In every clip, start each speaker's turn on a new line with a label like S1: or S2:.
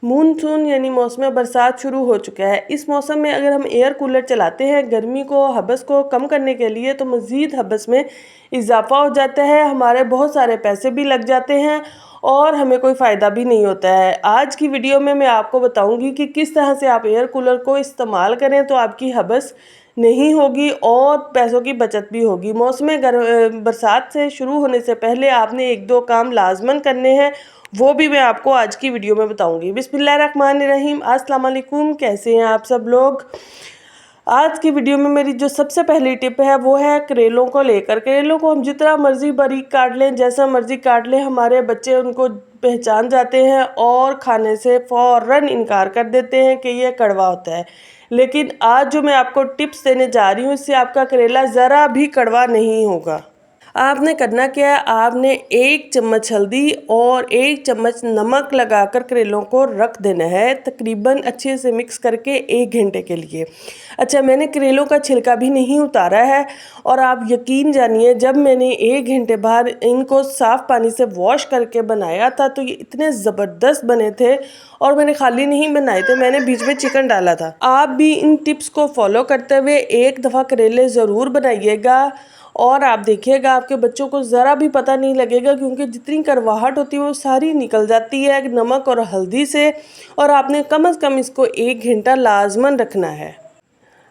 S1: Monsoon यानी मौसम बरसात शुरू हो चुका है। इस मौसम में अगर हम एयर कूलर चलाते हैं गर्मी को हबस को कम करने के लिए, तो मज़ीद हबस में इजाफा हो जाता है, हमारे बहुत सारे पैसे भी लग जाते हैं और हमें कोई फ़ायदा भी नहीं होता है। आज की वीडियो में मैं आपको बताऊंगी कि किस तरह से आप एयर कूलर को इस्तेमाल करें तो आपकी हबस नहीं होगी और पैसों की बचत भी होगी। मौसम बरसात से शुरू होने से पहले आपने एक दो काम लाजमन करने हैं, वो भी मैं आपको आज की वीडियो में बताऊंगी। बिस्मिल्लाहिर्रहमानिर्रहीम, अस्सलाम वालेकुम, कैसे हैं आप सब लोग। आज की वीडियो में मेरी जो सबसे पहली टिप है वो है करेलों को लेकर। करेलों को हम जितना मर्ज़ी बारीक काट लें, जैसा मर्ज़ी काट लें, हमारे बच्चे उनको पहचान जाते हैं और खाने से फ़ौरन इनकार कर देते हैं कि ये कड़वा होता है। लेकिन आज जो मैं आपको टिप्स देने जा रही हूँ, इससे आपका करेला ज़रा भी कड़वा नहीं होगा। आपने करना क्या है, आपने 1 चम्मच हल्दी और 1 चम्मच नमक लगाकर करेलों को रख देना है, तकरीबन अच्छे से मिक्स करके 1 घंटे के लिए। अच्छा, मैंने करेलों का छिलका भी नहीं उतारा है और आप यकीन जानिए, जब मैंने 1 घंटे बाद इनको साफ़ पानी से वॉश करके बनाया था तो ये इतने ज़बरदस्त बने थे। और मैंने खाली नहीं बनाए थे, मैंने बीच में चिकन डाला था। आप भी इन टिप्स को फॉलो करते हुए एक दफ़ा करेले ज़रूर बनाइएगा और आप देखिएगा आपके बच्चों को ज़रा भी पता नहीं लगेगा, क्योंकि जितनी करवाहट होती है वो सारी निकल जाती है नमक और हल्दी से। और आपने कम से कम इसको 1 घंटा लाजमन रखना है।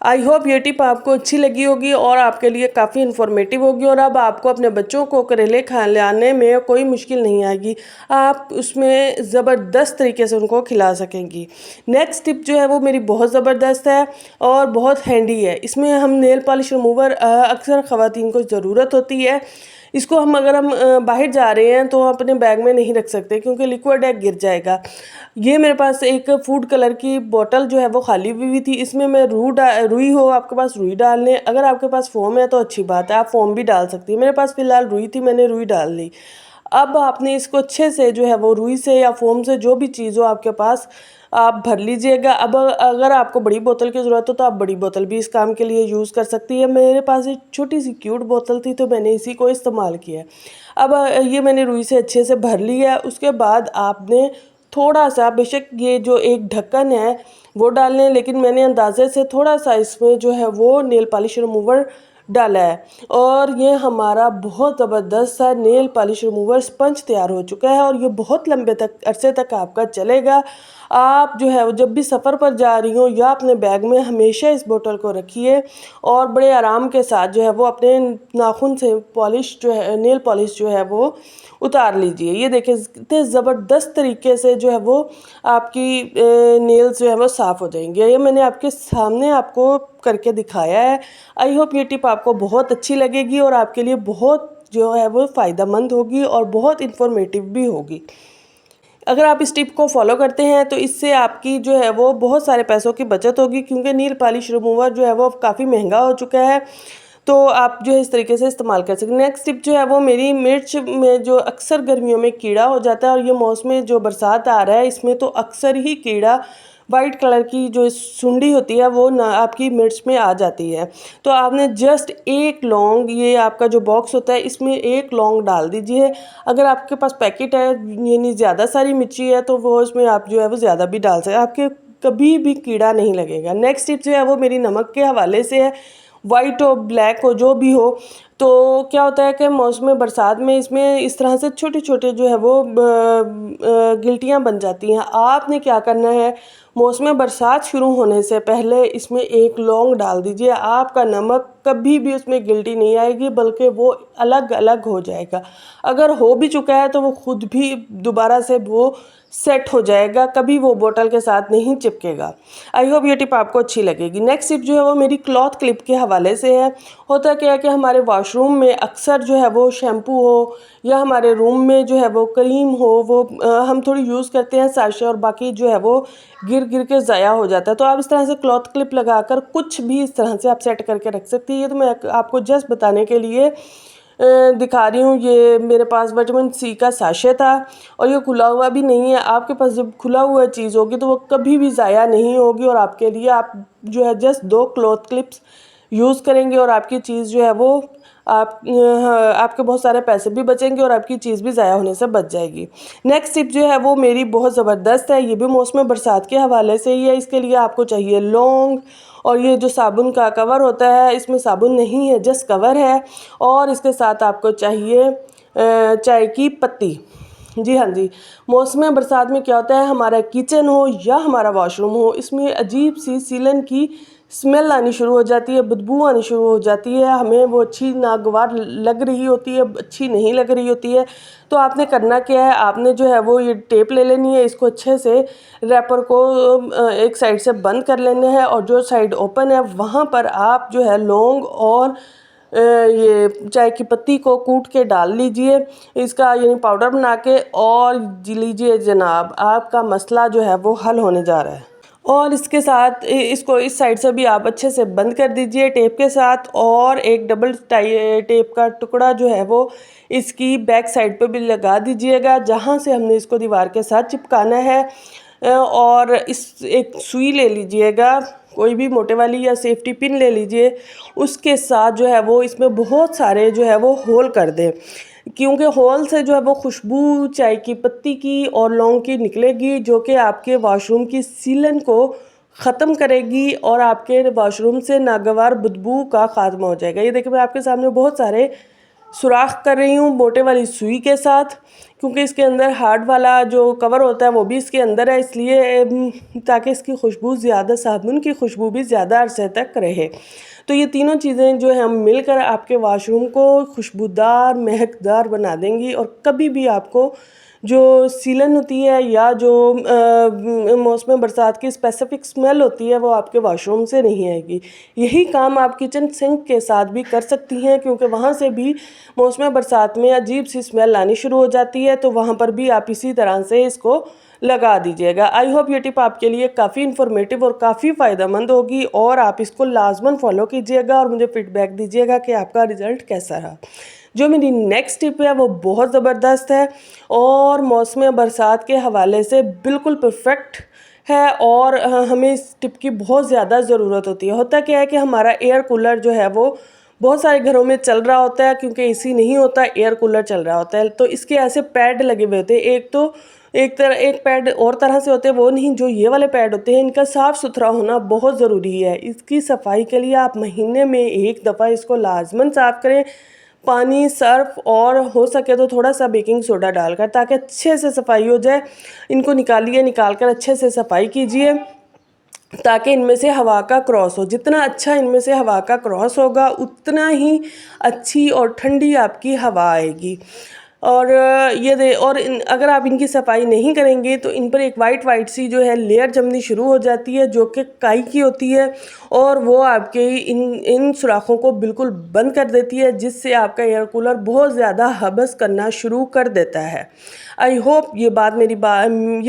S1: आई होप ये टिप आपको अच्छी लगी होगी और आपके लिए काफ़ी इन्फॉर्मेटिव होगी और अब आपको अपने बच्चों को करेले खिलाने में कोई मुश्किल नहीं आएगी। आप उसमें ज़बरदस्त तरीके से उनको खिला सकेंगी। नेक्स्ट टिप जो है वो मेरी बहुत ज़बरदस्त है और बहुत हैंडी है। इसमें हम नेल पॉलिश रिमूवर अक्सर ख़वातीन को ज़रूरत होती है। इसको अगर हम बाहर जा रहे हैं तो अपने बैग में नहीं रख सकते, क्योंकि लिक्विड है, गिर जाएगा। ये मेरे पास एक फूड कलर की बोतल जो है वो खाली हुई थी। इसमें मैं रुई हो, आपके पास रुई डाल लें। अगर आपके पास फोम है तो अच्छी बात है, आप फोम भी डाल सकती हैं। मेरे पास फ़िलहाल रुई थी, मैंने रुई डाल ली। अब आपने इसको अच्छे से जो है वो रुई से या फोम से, जो भी चीज़ हो आपके पास, आप भर लीजिएगा। अब अगर आपको बड़ी बोतल की ज़रूरत हो तो आप बड़ी बोतल भी इस काम के लिए यूज़ कर सकती है। मेरे पास एक छोटी सी क्यूट बोतल थी तो मैंने इसी को इस्तेमाल किया। अब ये मैंने रुई से अच्छे से भर लिया। उसके बाद आपने थोड़ा सा, बेशक ये जो एक ढक्कन है वो डाल लें, लेकिन मैंने अंदाजे से थोड़ा सा इसमें जो है वो नेल पॉलिश रिमूवर डाला है और ये हमारा बहुत ज़बरदस्त सा नेल पॉलिश रिमूवर स्पंज तैयार हो चुका है और ये बहुत लंबे अरसे तक आपका चलेगा। आप जो है जब भी सफ़र पर जा रही हो या अपने बैग में हमेशा इस बोतल को रखिए और बड़े आराम के साथ जो है वो अपने नाखून से पॉलिश जो है, नेल पॉलिश जो है वो उतार लीजिए। ये देखिए कितने ज़बरदस्त तरीके से जो है वो आपकी नेल्स जो है वो साफ़ हो जाएंगे। ये मैंने आपके सामने आपको करके दिखाया है। आई होप ये टिप आपको बहुत अच्छी लगेगी और आपके लिए बहुत जो है वो फ़ायदेमंद होगी और बहुत इन्फॉर्मेटिव भी होगी। अगर आप इस टिप को फॉलो करते हैं तो इससे आपकी जो है वो बहुत सारे पैसों की बचत होगी, क्योंकि नील पॉलिश रिमूवर जो है वो काफ़ी महंगा हो चुका है। तो आप जो है इस तरीके से इस्तेमाल कर सकते हैं। नेक्स्ट टिप जो है वो मेरी मिर्च में जो अक्सर गर्मियों में कीड़ा हो जाता है, और ये मौसम में जो बरसात आ रहा है इसमें तो अक्सर ही कीड़ा, वाइट कलर की जो सुंडी होती है वो ना आपकी मिर्च में आ जाती है। तो आपने जस्ट 1 लौंग, ये आपका जो बॉक्स होता है इसमें 1 लौंग डाल दीजिए। अगर आपके पास पैकेट है यानी ज़्यादा सारी मिर्ची है तो वो इसमें आप जो है वो ज़्यादा भी डाल सकते हैं, आपके कभी भी कीड़ा नहीं लगेगा। नेक्स्ट टिप जो है वो मेरी नमक के हवाले से है। वाइट हो, ब्लैक हो, जो भी हो, तो क्या होता है कि मौसम बरसात में इसमें इस तरह से छोटे छोटे जो है वो गिल्टियाँ बन जाती हैं। आपने क्या करना है, मौसम बरसात शुरू होने से पहले इसमें 1 लौंग डाल दीजिए। आपका नमक कभी भी उसमें गिल्टी नहीं आएगी, बल्कि वो अलग अलग हो जाएगा। अगर हो भी चुका है तो वो खुद भी दोबारा से वो सेट हो जाएगा, कभी वो बोतल के साथ नहीं चिपकेगा। आई होप ये टिप आपको अच्छी लगेगी। नेक्स्ट टिप जो है वो मेरी क्लॉथ क्लिप के हवाले से है। होता क्या है कि हमारे वॉशरूम में अक्सर जो है वो शैम्पू हो या हमारे रूम में जो है वो क्रीम हो, वो हम थोड़ी यूज़ करते हैं साशे, और बाकी जो है वो गिर गिर के ज़ाया हो जाता है। तो आप इस तरह से क्लॉथ क्लिप लगाकर कुछ भी इस तरह से आप सेट करके रख सकती है। तो मैं आपको जस्ट बताने के लिए दिखा रही हूँ। ये मेरे पास विटामिन सी का साशे था और ये खुला हुआ भी नहीं है। आपके पास जब खुला हुआ चीज़ होगी तो वो कभी भी ज़ाया नहीं होगी, और आपके लिए आप जो है जस्ट 2 क्लॉथ क्लिप्स यूज़ करेंगे और आपकी चीज़ जो है वो आपके बहुत सारे पैसे भी बचेंगे और आपकी चीज़ भी ज़ाया होने से बच जाएगी। नेक्स्ट टिप जो है वो मेरी बहुत ज़बरदस्त है, ये भी मौसम बरसात के हवाले से ही है। इसके लिए आपको चाहिए लौंग, और ये जो साबुन का कवर होता है, इसमें साबुन नहीं है, जस्ट कवर है। और इसके साथ आपको चाहिए चाय की पत्ती। जी हाँ जी, मौसम बरसात में क्या होता है, हमारा किचन हो या हमारा वॉशरूम हो, इसमें अजीब सी सीलन की स्मेल आनी शुरू हो जाती है, बदबू आनी शुरू हो जाती है, हमें वो अच्छी नागवार लग रही होती है, अच्छी नहीं लग रही होती है। तो आपने करना क्या है, आपने जो है वो ये टेप ले लेनी है, इसको अच्छे से रैपर को एक साइड से बंद कर लेना है, और जो साइड ओपन है वहाँ पर आप जो है लौंग और ये चाय की पत्ती को कूट के डाल लीजिए, इसका यानी पाउडर बना के, और जी लीजिए जनाब, आपका मसला जो है वो हल होने जा रहा है। और इसके साथ इसको इस साइड से भी आप अच्छे से बंद कर दीजिए टेप के साथ, और एक डबल टेप का टुकड़ा जो है वो इसकी बैक साइड पे भी लगा दीजिएगा, जहाँ से हमने इसको दीवार के साथ चिपकाना है। और इस एक सुई ले लीजिएगा, कोई भी मोटे वाली, या सेफ्टी पिन ले लीजिए, उसके साथ जो है वो इसमें बहुत सारे जो है वो होल कर दें, क्योंकि होल से जो है वो खुशबू चाय की पत्ती की और लौंग की निकलेगी, जो कि आपके वॉशरूम की सीलन को ख़त्म करेगी और आपके वॉशरूम से नागवार बदबू का खात्मा हो जाएगा। ये देखिए, मैं आपके सामने बहुत सारे सुराख कर रही हूँ मोटे वाली सुई के साथ, क्योंकि इसके अंदर हार्ड वाला जो कवर होता है वो भी इसके अंदर है, इसलिए ताकि इसकी खुशबू ज़्यादा, साबुन की खुशबू भी ज़्यादा अरसे तक रहे। तो ये तीनों चीज़ें जो है हम मिलकर आपके वॉशरूम को खुशबूदार, महकदार बना देंगी, और कभी भी आपको जो सीलन होती है या जो मौसम बरसात की स्पेसिफिक स्मेल होती है वो आपके वॉशरूम से नहीं आएगी। यही काम आप किचन सिंक के साथ भी कर सकती हैं, क्योंकि वहाँ से भी मौसम बरसात में अजीब सी स्मेल आनी शुरू हो जाती है, तो वहाँ पर भी आप इसी तरह से इसको लगा दीजिएगा। आई होप ये टिप आपके लिए काफ़ी इन्फॉर्मेटिव और काफ़ी फ़ायदेमंद होगी, और आप इसको लाजमन फॉलो कीजिएगा और मुझे फ़ीडबैक दीजिएगा कि आपका रिज़ल्ट कैसा रहा। जो मेरी नेक्स्ट टिप है वो बहुत ज़बरदस्त है और मौसम बरसात के हवाले से बिल्कुल परफेक्ट है, और हमें इस टिप की बहुत ज़्यादा ज़रूरत होती है। होता क्या है कि हमारा एयर कूलर जो है वो बहुत सारे घरों में चल रहा होता है, क्योंकि एसी नहीं होता, एयर कूलर चल रहा होता है, तो इसके ऐसे पैड लगे हुए होते हैं। एक पैड और तरह से होते हैं, वो नहीं, जो ये वाले पैड होते हैं, इनका साफ़ सुथरा होना बहुत ज़रूरी है। इसकी सफाई के लिए आप महीने में एक दफ़ा इसको लाजमन साफ़ करें, पानी, सर्फ और हो सके तो थोड़ा सा बेकिंग सोडा डालकर, ताकि अच्छे से सफाई हो जाए। इनको निकालिए, निकाल कर अच्छे से सफाई कीजिए, ताकि इनमें से हवा का क्रॉस हो। जितना अच्छा इनमें से हवा का क्रॉस होगा, उतना ही अच्छी और ठंडी आपकी हवा आएगी। और अगर आप इनकी सफाई नहीं करेंगे तो इन पर एक वाइट सी जो है लेयर जमनी शुरू हो जाती है, जो कि काई की होती है, और वो आपके इन सुराखों को बिल्कुल बंद कर देती है, जिससे आपका एयर कूलर बहुत ज़्यादा हबस करना शुरू कर देता है। आई होप ये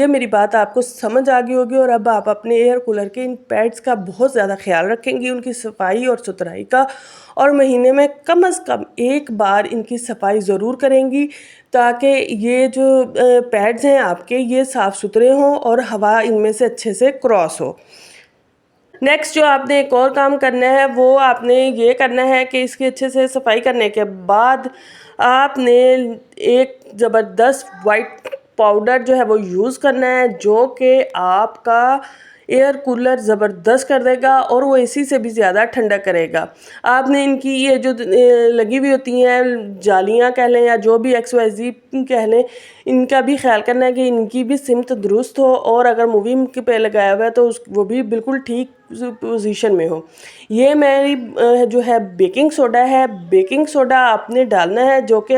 S1: मेरी बात आपको समझ आ गई होगी, और अब आप अपने एयर कूलर के इन पैड्स का बहुत ज़्यादा ख्याल रखेंगी, उनकी सफाई और सुथराई का, और महीने में कम से कम एक बार इनकी सफाई ज़रूर करेंगी, ताकि ये जो पैड्स हैं आपके, ये साफ़ सुथरे हों और हवा इनमें से अच्छे से क्रॉस हो। नेक्स्ट जो आपने एक और काम करना है, वो आपने ये करना है कि इसकी अच्छे से सफाई करने के बाद आपने एक ज़बरदस्त वाइट पाउडर जो है वो यूज़ करना है, जो कि आपका एयर कूलर ज़बरदस्त कर देगा और वो एसी से भी ज़्यादा ठंडा करेगा। आपने इनकी ये जो लगी हुई होती हैं जालियाँ कह लें या जो भी XYZ कह लें, इनका भी ख्याल करना है कि इनकी भी सिमत दुरुस्त हो, और अगर मूवी पे लगाया हुआ है तो वो भी बिल्कुल ठीक पोजीशन में हो। ये मेरी जो है बेकिंग सोडा है। बेकिंग सोडा आपने डालना है, जो कि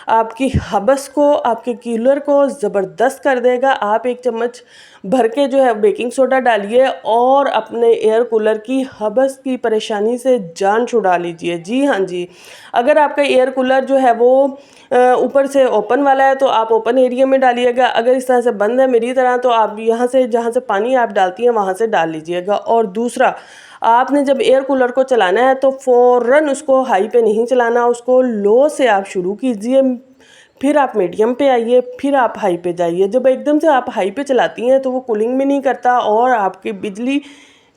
S1: आपकी हबस को, आपके कूलर को ज़बरदस्त कर देगा। आप एक चम्मच भर के जो है बेकिंग सोडा डालिए और अपने एयर कूलर की हबस की परेशानी से जान छुड़ा लीजिए। जी हाँ जी, अगर आपका एयर कूलर जो है वो ऊपर से ओपन वाला है तो आप ओपन एरिया में डालिएगा। अगर इस तरह से बंद है मेरी तरह, तो आप यहाँ से जहाँ से पानी आप डालती हैं वहाँ से डाल लीजिएगा। और दूसरा, आपने जब एयर कूलर को चलाना है तो फ़ौरन उसको हाई पे नहीं चलाना, उसको लो से आप शुरू कीजिए, फिर आप मीडियम पे आइए, फिर आप हाई पे जाइए। जब एकदम से आप हाई पे चलाती हैं तो वो कूलिंग भी नहीं करता और आपकी बिजली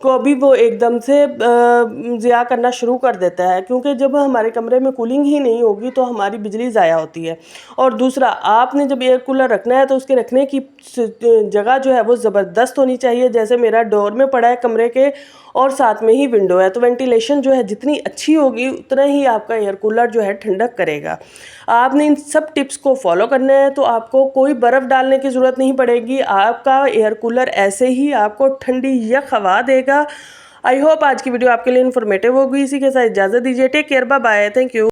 S1: को भी वो एकदम से ज़िया करना शुरू कर देता है, क्योंकि जब हमारे कमरे में कूलिंग ही नहीं होगी तो हमारी बिजली ज़ाया होती है। और दूसरा, आपने जब एयर कूलर रखना है तो उसके रखने की जगह जो है वो ज़बरदस्त होनी चाहिए। जैसे मेरा डोर में पड़ा है कमरे के और साथ में ही विंडो है, तो वेंटिलेशन जो है जितनी अच्छी होगी उतना ही आपका एयर कूलर जो है ठंडक करेगा। आपने इन सब टिप्स को फॉलो करना है तो आपको कोई बर्फ़ डालने की ज़रूरत नहीं पड़ेगी। आपका एयर कूलर ऐसे ही आपको ठंडी यख हवा देगा। आई होप आज की वीडियो आपके लिए इन्फॉर्मेटिव होगी। इसी के साथ इजाज़त दीजिए। Take care, bye bye, thank you.